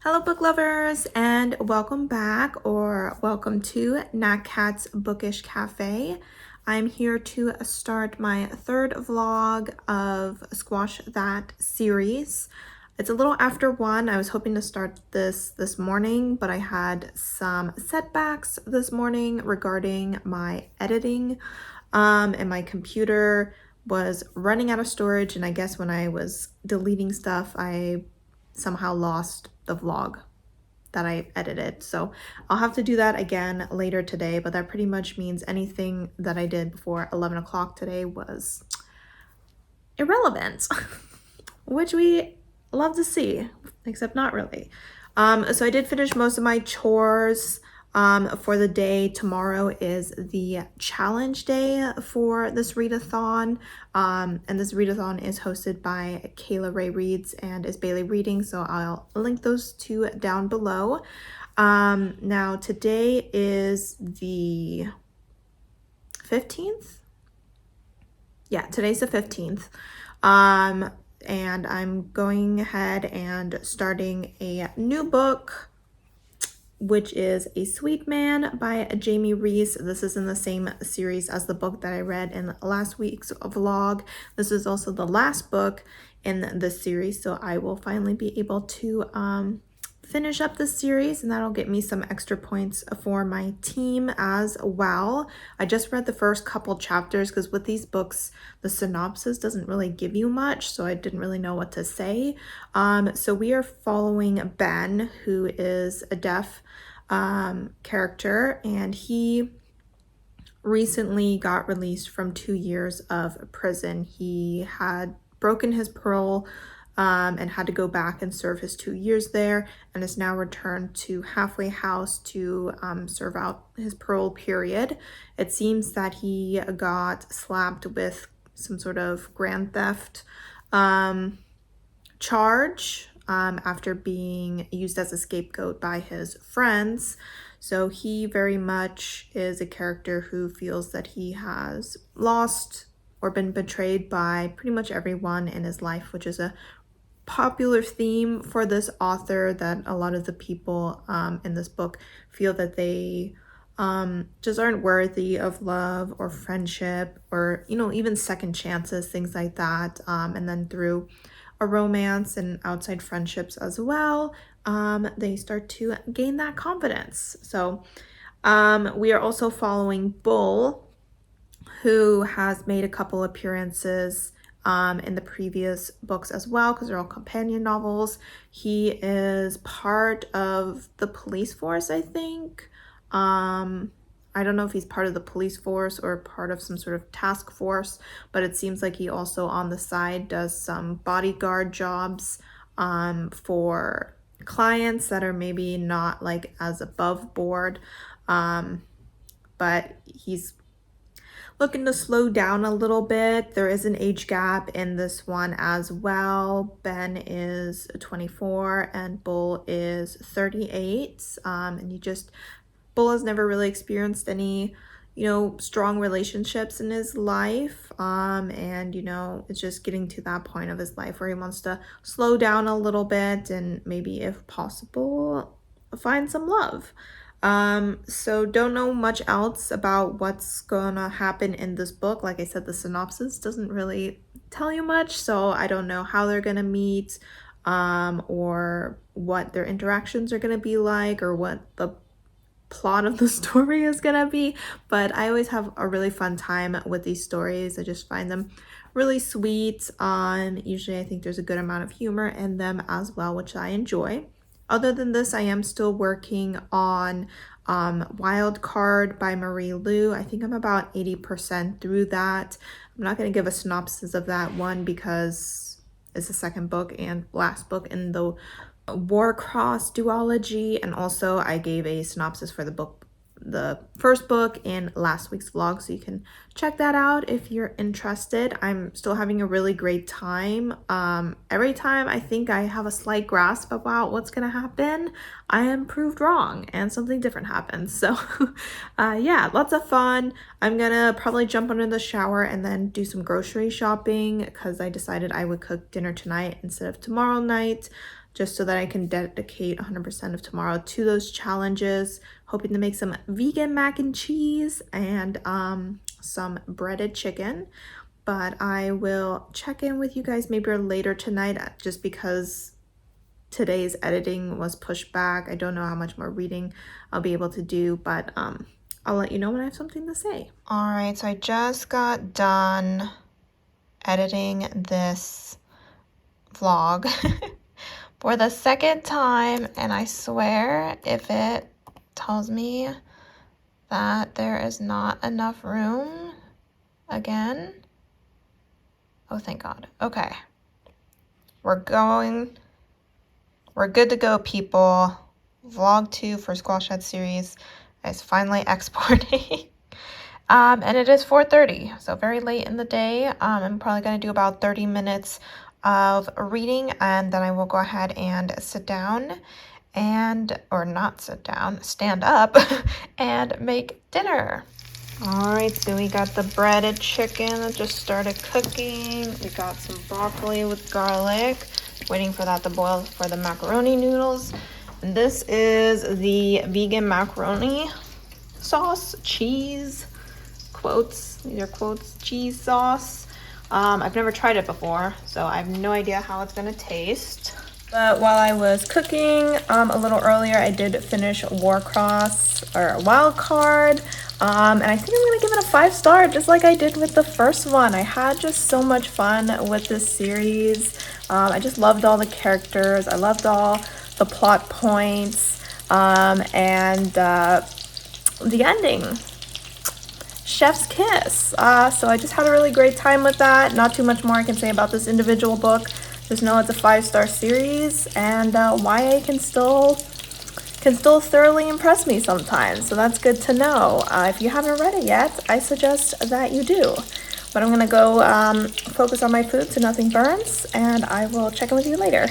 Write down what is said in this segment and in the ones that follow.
Hello book lovers and welcome back or welcome to Nat Cat's Bookish Cafe. I'm here to start my third vlog of Squash That series. It's a little after 1. I was hoping to start this morning, but I had some setbacks this morning regarding my editing and my computer was running out of storage, and I guess when I was deleting stuff I somehow lost the vlog that I edited. So I'll have to do that again later today, but that pretty much means anything that I did before 11 o'clock today was irrelevant, which we love to see, except not really. So I did finish most of my chores for the day. Tomorrow is the challenge day for this readathon, and this readathon is hosted by Kayla Ray Reads and is Bailey Reading, so I'll link those two down below. Now today is the 15th. Yeah, today's the 15th. And I'm going ahead and starting a new book, which is A Sweet Man by Jamie Reese. This is in the same series as the book that I read in last week's vlog. This is also the last book in this series, so I will finally be able to finish up this series, and that'll get me some extra points for my team as well. I just read the first couple chapters because with these books the synopsis doesn't really give you much, so I didn't really know what to say. So we are following Ben, who is a deaf character, and he recently got released from 2 years of prison. He had broken his parole and had to go back and serve his 2 years there, and is now returned to Halfway House to serve out his parole period. It seems that he got slapped with some sort of grand theft charge after being used as a scapegoat by his friends. So he very much is a character who feels that he has lost or been betrayed by pretty much everyone in his life, which is a popular theme for this author, that a lot of the people in this book feel that they just aren't worthy of love or friendship or, you know, even second chances, things like that. And then through a romance and outside friendships as well, they start to gain that confidence. So we are also following Bull, who has made a couple appearances in the previous books as well, because they're all companion novels. He is part of the police force, I think. I don't know if he's part of the police force or part of some sort of task force, but it seems like he also on the side does some bodyguard jobs for clients that are maybe not like as above board, but he's looking to slow down a little bit. There is an age gap in this one as well. Ben is 24 and Bull is 38, and Bull has never really experienced any, you know, strong relationships in his life, and you know, it's just getting to that point of his life where he wants to slow down a little bit and maybe, if possible, find some love. So don't know much else about what's gonna happen in this book. Like I said, the synopsis doesn't really tell you much, so I don't know how they're gonna meet, or what their interactions are gonna be like, or what the plot of the story is gonna be. But I always have a really fun time with these stories. I just find them really sweet. Usually I think there's a good amount of humor in them as well, which I enjoy. Other than this, I am still working on Wild Card by Marie Lu. I think I'm about 80% through that. I'm not going to give a synopsis of that one because it's the second book and last book in the Warcross duology, and also I gave a synopsis for the first book in last week's vlog, so you can check that out if you're interested. I'm still having a really great time. Every time I think I have a slight grasp about what's gonna happen, I am proved wrong and something different happens. So yeah, lots of fun. I'm gonna probably jump under the shower and then do some grocery shopping because I decided I would cook dinner tonight instead of tomorrow night, just so that I can dedicate 100% of tomorrow to those challenges. Hoping to make some vegan mac and cheese and some breaded chicken. But I will check in with you guys maybe later tonight, just because today's editing was pushed back. I don't know how much more reading I'll be able to do, but I'll let you know when I have something to say. All right, so I just got done editing this vlog for the second time, and I swear if it tells me that there is not enough room again. Oh, thank God. Okay. We're good to go, people. Vlog 2 for Squash Head series is finally exporting. And it is 4:30, so very late in the day. I'm probably going to do about 30 minutes of reading, and then I will go ahead and sit down or not sit down, stand up and make dinner. All right, so we got the breaded chicken that just started cooking. We got some broccoli with garlic, waiting for that to boil for the macaroni noodles. And this is the vegan macaroni sauce, cheese, quotes, these are quotes, cheese sauce. I've never tried it before, so I have no idea how it's gonna taste. But while I was cooking a little earlier, I did finish Warcross or Wild Card. And I think I'm gonna give it a 5-star, just like I did with the first one. I had just so much fun with this series. I just loved all the characters. I loved all the plot points, and the ending. Chef's kiss. So I just had a really great time with that. Not too much more I can say about this individual book. Just know it's a 5-star series, and YA can still thoroughly impress me sometimes. So that's good to know. If you haven't read it yet, I suggest that you do. But I'm gonna go focus on my food so nothing burns, and I will check in with you later.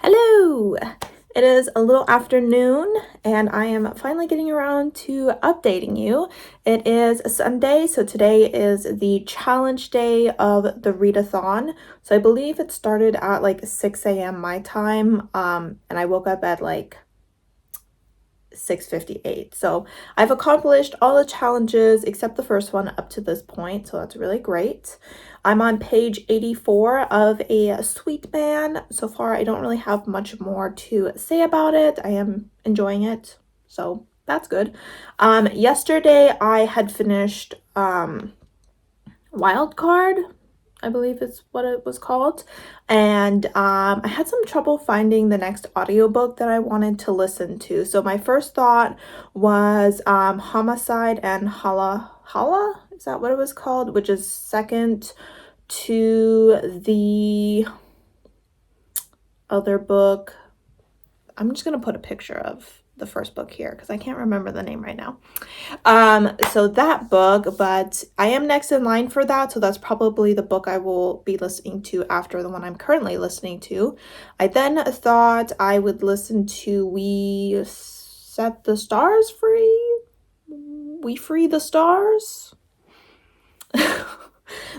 Hello! It is a little afternoon, and I am finally getting around to updating you. It is a Sunday, so today is the challenge day of the readathon. So I believe it started at like 6 a.m. my time, and I woke up at like 6:58. So I've accomplished all the challenges except the first one up to this point, so that's really great. I'm on page 84 of A Sweet Man. So far, I don't really have much more to say about it. I am enjoying it, so that's good. Yesterday, I had finished Wild Card, I believe is what it was called. And I had some trouble finding the next audiobook that I wanted to listen to. So my first thought was Homicide and Hala, is that what it was called? Which is second to the other book. I'm just going to put a picture of the first book here because I can't remember the name right now. So that book, but I am next in line for that, so that's probably the book I will be listening to after the one I'm currently listening to. I then thought I would listen to We Set the Stars Free? We Free the Stars?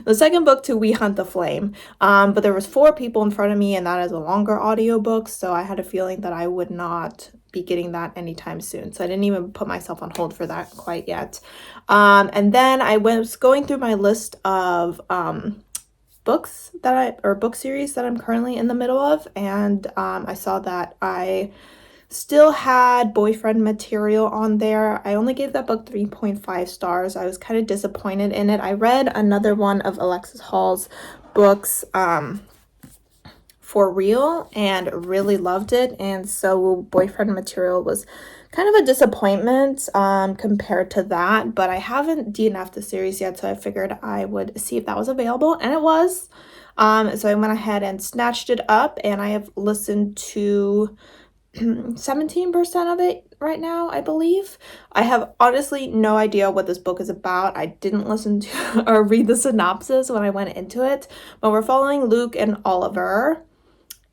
The second book to We Hunt the Flame, but there was 4 people in front of me, and that is a longer audiobook, so I had a feeling that I would not be getting that anytime soon, so I didn't even put myself on hold for that quite yet. And then I was going through my list of books book series that I'm currently in the middle of, and I saw that I still had Boyfriend Material on there. I only gave that book 3.5 stars. I was kind of disappointed in it. I read another one of Alexis Hall's books, For Real, and really loved it. And so Boyfriend Material was kind of a disappointment compared to that. But I haven't DNF'd the series yet, so I figured I would see if that was available, and it was. So I went ahead and snatched it up, and I have listened to 17% of it right now, I believe. I have honestly no idea what this book is about. I didn't listen to or read the synopsis when I went into it, but we're following Luke and Oliver,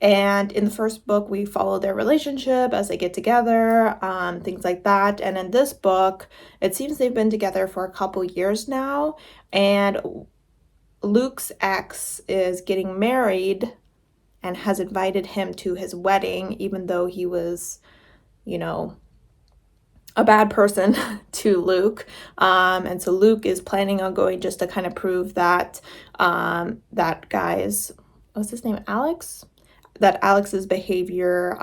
And in the first book, we follow their relationship as they get together, things like that. And in this book, it seems they've been together for a couple years now. And Luke's ex is getting married and has invited him to his wedding, even though he was, you know, a bad person to Luke. And so Luke is planning on going just to kind of prove that that guy's, what's his name, Alex? That Alex's behavior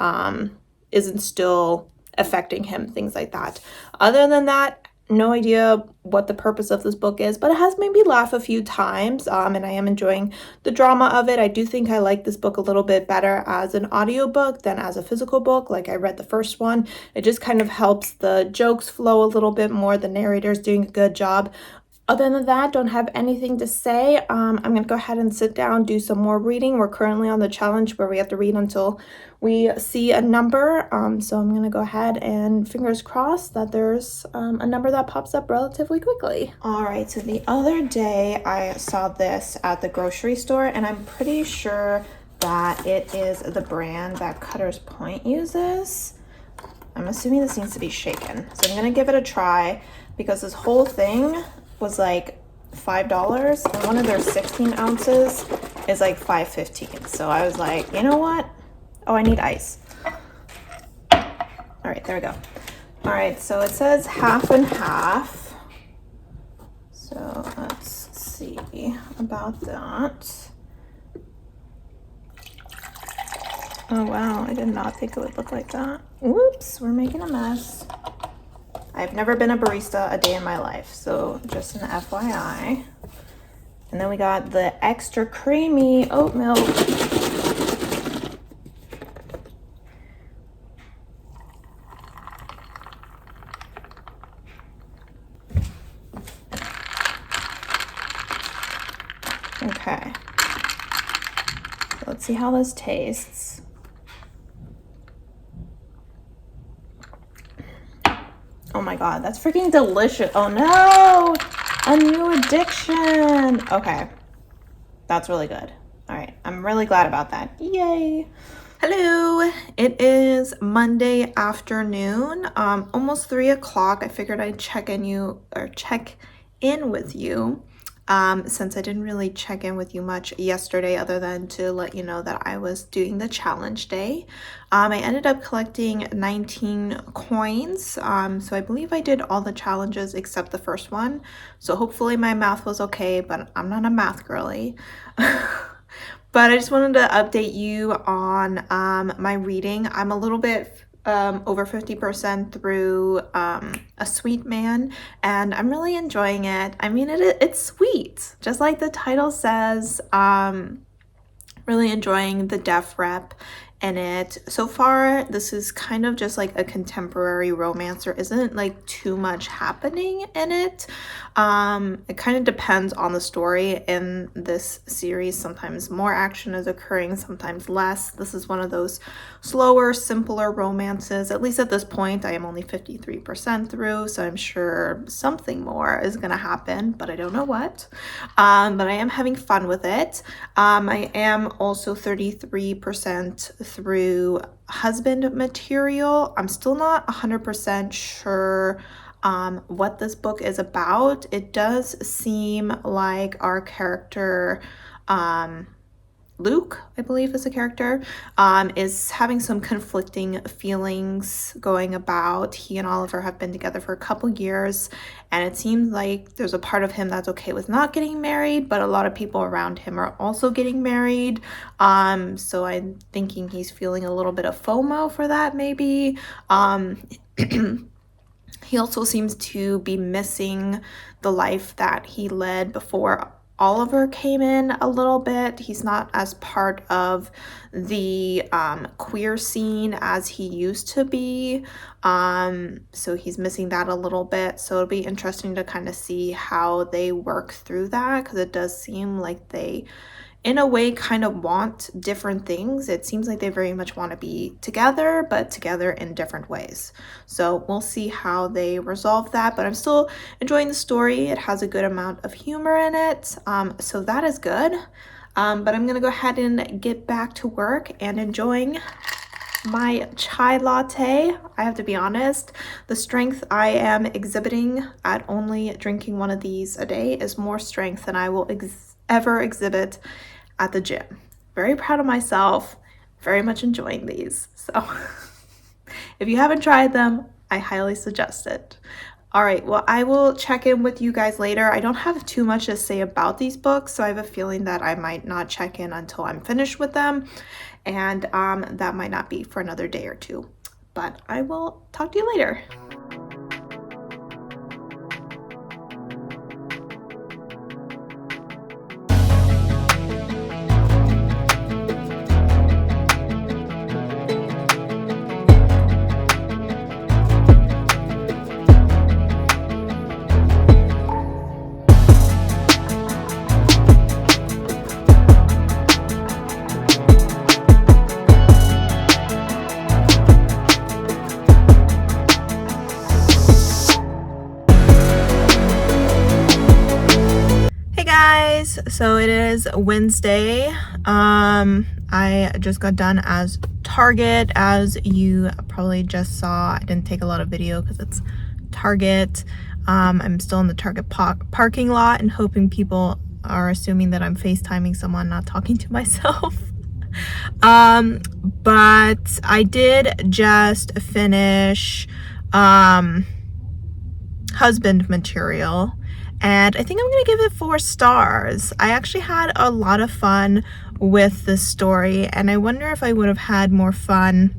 isn't still affecting him, things like that. Other than that, no idea what the purpose of this book is, but it has made me laugh a few times, and I am enjoying the drama of it. I do think I like this book a little bit better as an audiobook than as a physical book. Like, I read the first one. It just kind of helps the jokes flow a little bit more. The narrator's doing a good job. Other than that, don't have anything to say. I'm going to go ahead and sit down, do some more reading. We're currently on the challenge where we have to read until we see a number. So I'm going to go ahead and fingers crossed that there's a number that pops up relatively quickly. All right, so the other day I saw this at the grocery store, and I'm pretty sure that it is the brand that Cutter's Point uses. I'm assuming this needs to be shaken. So I'm going to give it a try because this whole thing was like $5 and one of their 16 ounces is like $5.15. So I was like, you know what? Oh, I need ice. All right, there we go. All right, so it says half and half. So let's see about that. Oh wow, I did not think it would look like that. Whoops, we're making a mess. I've never been a barista a day in my life, so just an FYI. And then we got the extra creamy oat milk. Okay. So let's see how this tastes. Oh my god, that's freaking delicious. Oh no! A new addiction! Okay. That's really good. All right, I'm really glad about that. Yay! Hello! It is Monday afternoon, almost 3 o'clock. I figured I'd check in with you. Since I didn't really check in with you much yesterday other than to let you know that I was doing the challenge day. I ended up collecting 19 coins, so I believe I did all the challenges except the first one, so hopefully my math was okay, but I'm not a math girly. But I just wanted to update you on my reading. I'm a little bit over 50% through A Sweet Man, and I'm really enjoying it. I mean, it's sweet, just like the title says. Really enjoying the deaf rep in it. So far, this is kind of just like a contemporary romance. There isn't like too much happening in it. It kind of depends on the story in this series. Sometimes more action is occurring, sometimes less. This is one of those slower, simpler romances. At least at this point, I am only 53% through, so I'm sure something more is gonna happen, but I don't know what. But I am having fun with it. I am also 33% through husband material. I'm still not 100% sure what this book is about. It does seem like our character, Luke, I believe is a character, is having some conflicting feelings going about. He and Oliver have been together for a couple years, and it seems like there's a part of him that's okay with not getting married, but a lot of people around him are also getting married. So I'm thinking he's feeling a little bit of FOMO for that, maybe. He also seems to be missing the life that he led before Oliver came in a little bit. He's not as part of the queer scene as he used to be. So he's missing that a little bit. So it'll be interesting to kind of see how they work through that, because it does seem like they, in a way, kind of want different things. It seems like they very much want to be together, but together in different ways. So we'll see how they resolve that, but I'm still enjoying the story. It has a good amount of humor in it, so that is good. But I'm gonna go ahead and get back to work and enjoying my chai latte. I have to be honest, the strength I am exhibiting at only drinking one of these a day is more strength than I will ever exhibit at the gym. Very proud of myself, very much enjoying these. So if you haven't tried them, I highly suggest it. All right, well, I will check in with you guys later. I don't have too much to say about these books, so I have a feeling that I might not check in until I'm finished with them, and that might not be for another day or two. But I will talk to you later. So it is Wednesday. I just got done as Target, as you probably just saw. I didn't take a lot of video because it's Target. I'm still in the Target parking lot and hoping people are assuming that I'm FaceTiming someone, not talking to myself. But I did just finish Husband Material, and I think I'm gonna give it 4 stars. I actually had a lot of fun with this story, and I wonder if I would have had more fun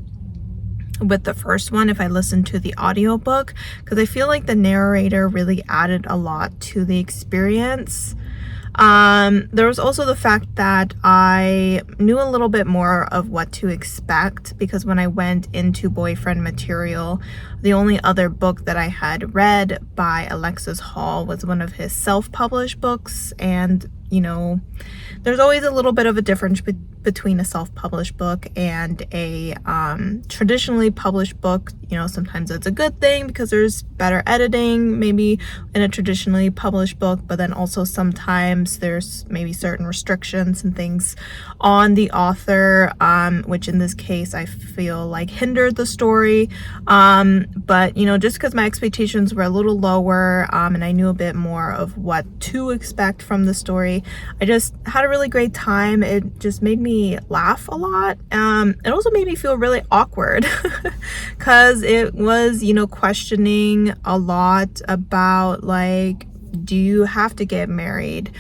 with the first one if I listened to the audiobook, because I feel like the narrator really added a lot to the experience. There was also the fact that I knew a little bit more of what to expect, because when I went into Boyfriend Material, the only other book that I had read by Alexis Hall was one of his self-published books, and you know, there's always a little bit of a difference between a self-published book and a traditionally published book. You know, sometimes it's a good thing because there's better editing maybe in a traditionally published book, but then also sometimes there's maybe certain restrictions and things on the author, which in this case I feel like hindered the story. But you know, just because my expectations were a little lower, and I knew a bit more of what to expect from the story, I just had a really great time. It just made me laugh a lot. It also made me feel really awkward because it was, you know, questioning a lot about, like, do you have to get married?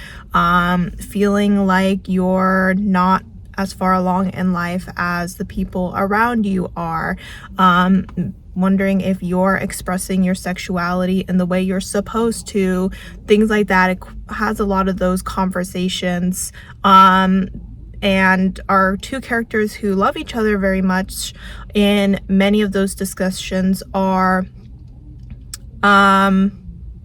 Feeling like you're not as far along in life as the people around you are. Wondering if you're expressing your sexuality in the way you're supposed to, things like that. It has a lot of those conversations. And our two characters who love each other very much in many of those discussions are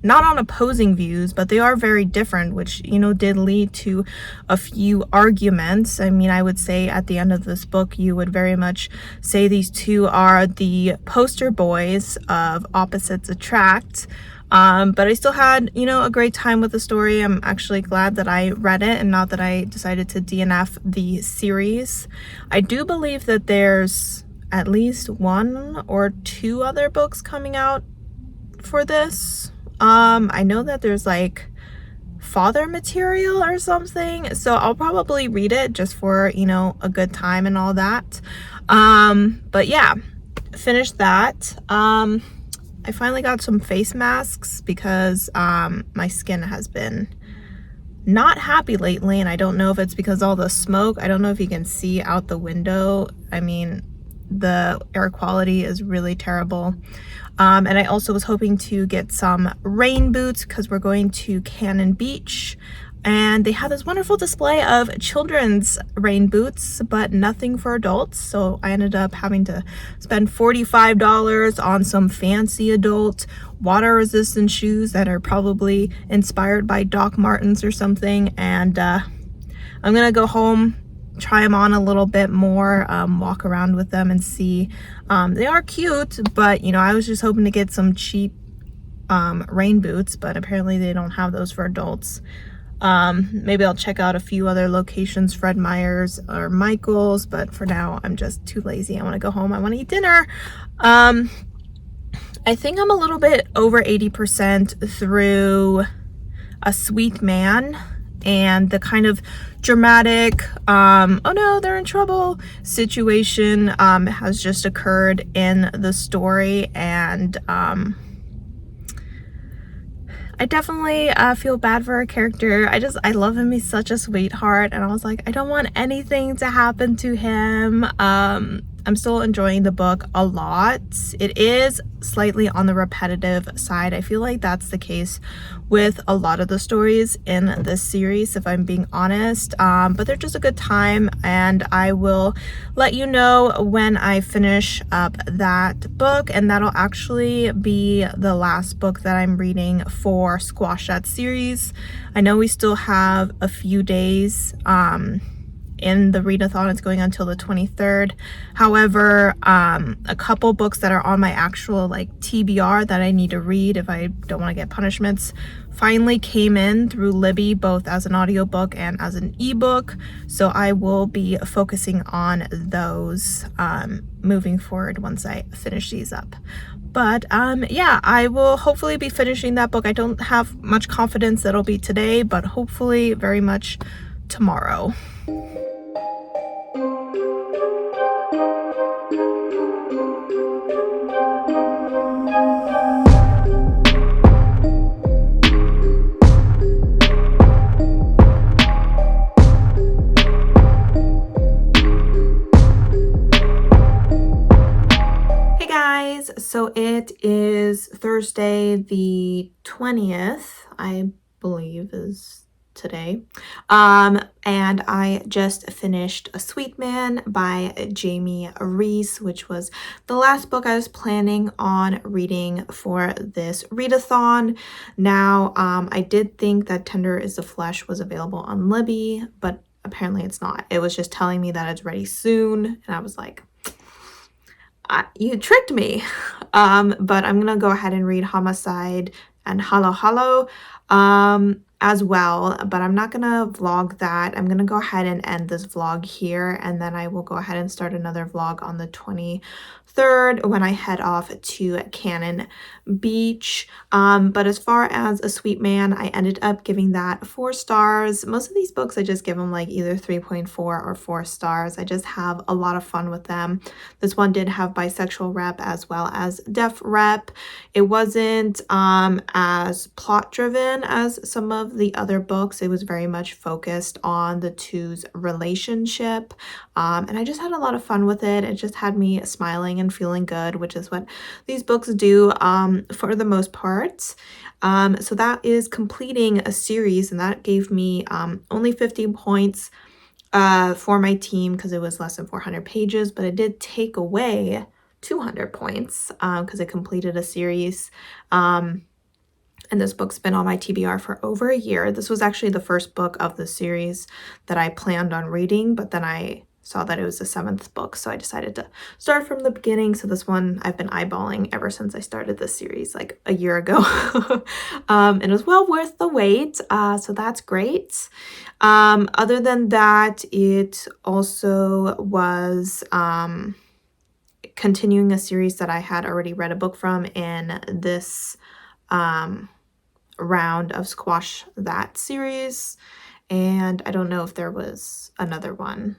not on opposing views, but they are very different, which, you know, did lead to a few arguments. I mean, I would say at the end of this book, you would very much say these two are the poster boys of opposites attract. But I still had, you know, a great time with the story. I'm actually glad that I read it and not that I decided to DNF the series. I do believe that there's at least 1 or 2 other books coming out for this. I know that there's like father material or something, so I'll probably read it just for, you know, a good time and all that. But yeah, finished that. I finally got some face masks because my skin has been not happy lately, and I don't know if it's because all the smoke. I don't know if you can see out the window. I mean, the air quality is really terrible. And I also was hoping to get some rain boots because we're going to Cannon Beach, and they have this wonderful display of children's rain boots, but nothing for adults. So I ended up having to spend $45 on some fancy adult water resistant shoes that are probably inspired by Doc Martens or something. And I'm gonna go home, try them on a little bit more, walk around with them and see. They are cute, but you know, I was just hoping to get some cheap rain boots, but apparently they don't have those for adults. Maybe I'll check out a few other locations, Fred Meyer's or Michael's, but for now I'm just too lazy. I want to go home. I want to eat dinner. I think I'm a little bit over 80% through A Sweet Man, and the kind of dramatic oh no, they're in trouble situation has just occurred in the story, and I definitely feel bad for a character. I love him. He's such a sweetheart, and I was like, I don't want anything to happen to him. I'm still enjoying the book a lot. It is slightly on the repetitive side. I feel like that's the case with a lot of the stories in this series, if I'm being honest. But they're just a good time, and I will let you know when I finish up that book, and that'll actually be the last book that I'm reading for Squash That series. I know we still have a few days in the readathon. It's going until the 23rd. However, a couple books that are on my actual like TBR that I need to read if I don't want to get punishments finally came in through Libby, both as an audiobook and as an ebook. So I will be focusing on those moving forward once I finish these up. But yeah, I will hopefully be finishing that book. I don't have much confidence that it'll be today, but hopefully very much tomorrow. So it is Thursday the 20th, I believe is today. And I just finished A Sweet Man by Jamie Reese, which was the last book I was planning on reading for this readathon. Now, I did think that Tender is the Flesh was available on Libby, but apparently it's not. It was just telling me that it's ready soon, and I was like, you tricked me. But I'm gonna go ahead and read Homicide and Halo Halo as well, but I'm not gonna vlog that. I'm gonna go ahead and end this vlog here, and then I will go ahead and start another vlog on the 23rd when I head off to Cannon Beach. But as far as A Sweet Man, I ended up giving that 4 stars. Most of these books I just give them like either 3.4 or 4 stars. I just have a lot of fun with them. This one did have bisexual rep as well as deaf rep. It wasn't as plot driven as some of the other books. It was very much focused on the two's relationship, and I just had a lot of fun with it. It just had me smiling and feeling good, which is what these books do for the most part. So that is completing a series, and that gave me only 50 points for my team because it was less than 400 pages, but it did take away 200 points because it completed a series. And this book's been on my TBR for over a year. This was actually the first book of the series that I planned on reading, but then I saw that it was the 7th book, so I decided to start from the beginning. So this one I've been eyeballing ever since I started this series like a year ago. It was well worth the wait, so that's great. Other than that, it also was continuing a series that I had already read a book from in this round of Squash That series, and I don't know if there was another one,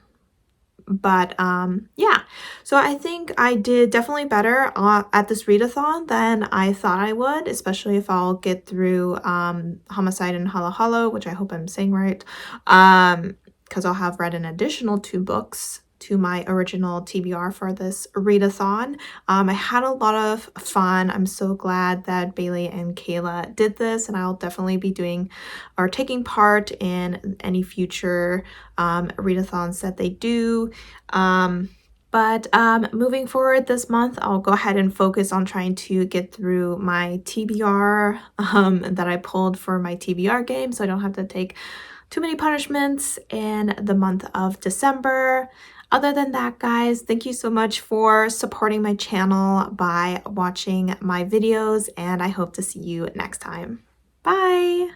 but yeah, so I think I did definitely better at this readathon than I thought I would, especially if I'll get through Homicide and Halo Halo, which I hope I'm saying right, because I'll have read an additional 2 books to my original TBR for this readathon. I had a lot of fun. I'm so glad that Bailey and Kayla did this, and I'll definitely be doing or taking part in any future readathons that they do. But moving forward this month, I'll go ahead and focus on trying to get through my TBR that I pulled for my TBR game, so I don't have to take too many punishments in the month of December. Other than that, guys, thank you so much for supporting my channel by watching my videos, and I hope to see you next time. Bye!